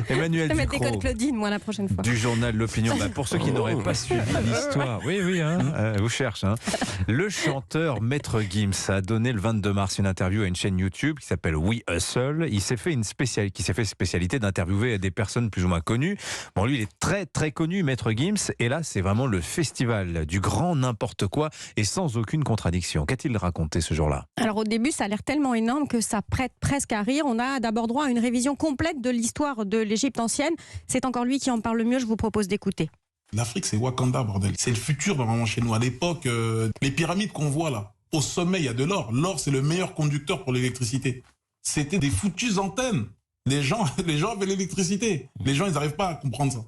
Emmanuel Je vais mettre des Ducrot, codes Claudine, moi, la prochaine fois. du journal L'Opinion. Pour ceux qui n'auraient pas suivi l'histoire, oui, vous cherchez. Le chanteur Maître Gims a donné le 22 mars une interview à une chaîne YouTube qui s'appelle We Hustle. Il s'est fait spécialité d'interviewer des personnes plus ou moins connues. Bon, lui, il est très très connu, Maître Gims, et là, c'est vraiment le festival du grand n'importe quoi et sans aucune contradiction. Qu'a-t-il raconté ce jour-là? Alors au début, ça a l'air tellement énorme que ça prête presque à rire. On a d'abord droit à une révision complète de l'histoire de l'Égypte ancienne. C'est encore lui qui en parle le mieux, je vous propose d'écouter. L'Afrique, c'est Wakanda, bordel. C'est le futur vraiment chez nous. À l'époque, les pyramides qu'on voit là, au sommet, il y a de l'or. L'or, c'est le meilleur conducteur pour l'électricité. C'était des foutues antennes. Les gens avaient l'électricité. Les gens, ils n'arrivent pas à comprendre ça.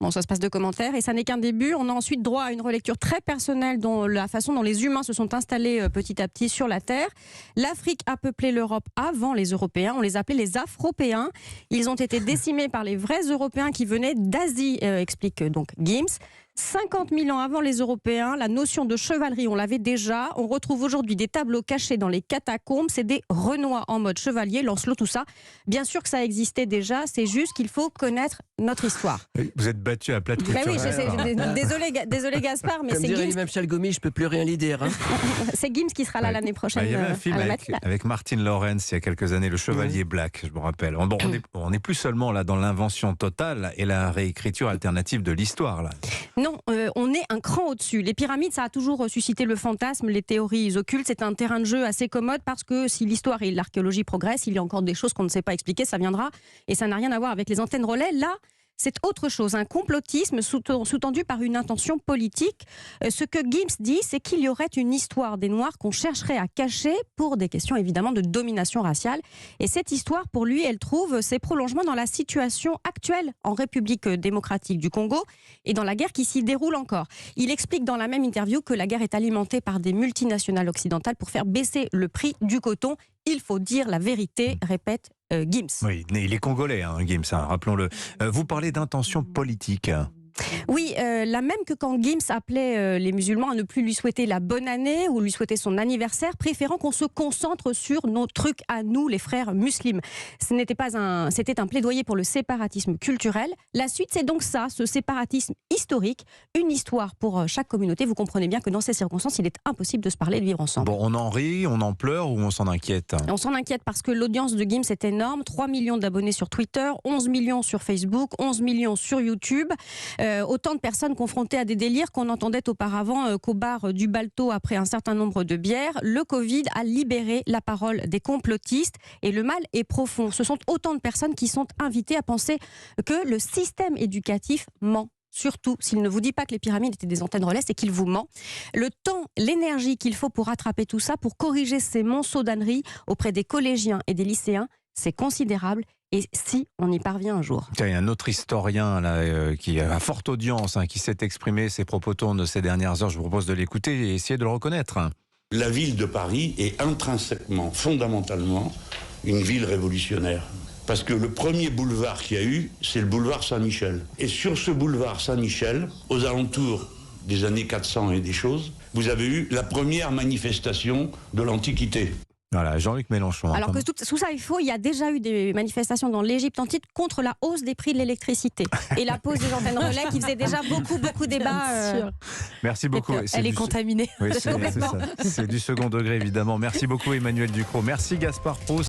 Bon, ça se passe de commentaires et ça n'est qu'un début. On a ensuite droit à une relecture très personnelle de la façon dont les humains se sont installés petit à petit sur la Terre. L'Afrique a peuplé l'Europe avant les Européens. On les appelait les Afropéens. Ils ont été décimés par les vrais Européens qui venaient d'Asie, explique donc Gims. 50 000 ans avant les Européens, la notion de chevalerie, on l'avait déjà. On retrouve aujourd'hui des tableaux cachés dans les catacombes. C'est des Renois en mode chevalier, Lancelot, tout ça. Bien sûr que ça existait déjà, c'est juste qu'il faut connaître notre histoire. Vous êtes battu à plat de couture. Oui, désolé Gaspard, mais comme c'est dirait Gims. l'imam Chalgomi, je peux plus rien lui dire. C'est Gims qui sera là l'année prochaine. Il y avait un film avec Martin Lawrence il y a quelques années, Le Chevalier Black, je me rappelle. Bon, on n'est plus seulement là dans l'invention totale et la réécriture alternative de l'histoire. Là. Non, on est un cran au-dessus. Les pyramides, ça a toujours suscité le fantasme, les théories occultes. C'est un terrain de jeu assez commode parce que si l'histoire et l'archéologie progressent, il y a encore des choses qu'on ne sait pas expliquer, ça viendra. Et ça n'a rien à voir avec les antennes relais. Là, c'est autre chose, un complotisme sous-tendu par une intention politique. Ce que Gims dit, c'est qu'il y aurait une histoire des Noirs qu'on chercherait à cacher pour des questions évidemment de domination raciale. Et cette histoire, pour lui, elle trouve ses prolongements dans la situation actuelle en République démocratique du Congo et dans la guerre qui s'y déroule encore. Il explique dans la même interview que la guerre est alimentée par des multinationales occidentales pour faire baisser le prix du coton. Il faut dire la vérité, répète Gims. Oui, il est congolais, Gims, rappelons-le. Vous parlez d'intention politique. Oui, la même que quand Gims appelait les musulmans à ne plus lui souhaiter la bonne année ou lui souhaiter son anniversaire, préférant qu'on se concentre sur nos trucs à nous, les frères musulmans. C'était un plaidoyer pour le séparatisme culturel. La suite, c'est donc ça, ce séparatisme historique, une histoire pour chaque communauté. Vous comprenez bien que dans ces circonstances, il est impossible de se parler et de vivre ensemble. Bon, on en rit, on en pleure ou on s'en inquiète? On s'en inquiète parce que l'audience de Gims est énorme. 3 millions d'abonnés sur Twitter, 11 millions sur Facebook, 11 millions sur YouTube. Autant de personnes confrontées à des délires qu'on entendait auparavant qu'au bar du Balto après un certain nombre de bières. Le Covid a libéré la parole des complotistes et le mal est profond. Ce sont autant de personnes qui sont invitées à penser que le système éducatif ment. Surtout, s'il ne vous dit pas que les pyramides étaient des antennes relais, c'est qu'il vous ment. Le temps, l'énergie qu'il faut pour rattraper tout ça, pour corriger ces monceaux d'âneries auprès des collégiens et des lycéens, c'est considérable. Et si on y parvient un jour. Il y a un autre historien là, qui a forte audience, qui s'est exprimé, ses propos tournent ces dernières heures. Je vous propose de l'écouter et essayer de le reconnaître. La ville de Paris est intrinsèquement, fondamentalement, une ville révolutionnaire. Parce que le premier boulevard qu'il y a eu, c'est le boulevard Saint-Michel. Et sur ce boulevard Saint-Michel, aux alentours des années 400 et des choses, vous avez eu la première manifestation de l'Antiquité. Voilà, Jean-Luc Mélenchon. Alors que tout ça est faux, il y a déjà eu des manifestations dans l'Égypte antique contre la hausse des prix de l'électricité et la pose des antennes relais qui faisait déjà beaucoup débat. Merci beaucoup. Elle est contaminée. Oui, c'est du second degré évidemment. Merci beaucoup Emmanuel Ducrot. Merci Gaspard Proust.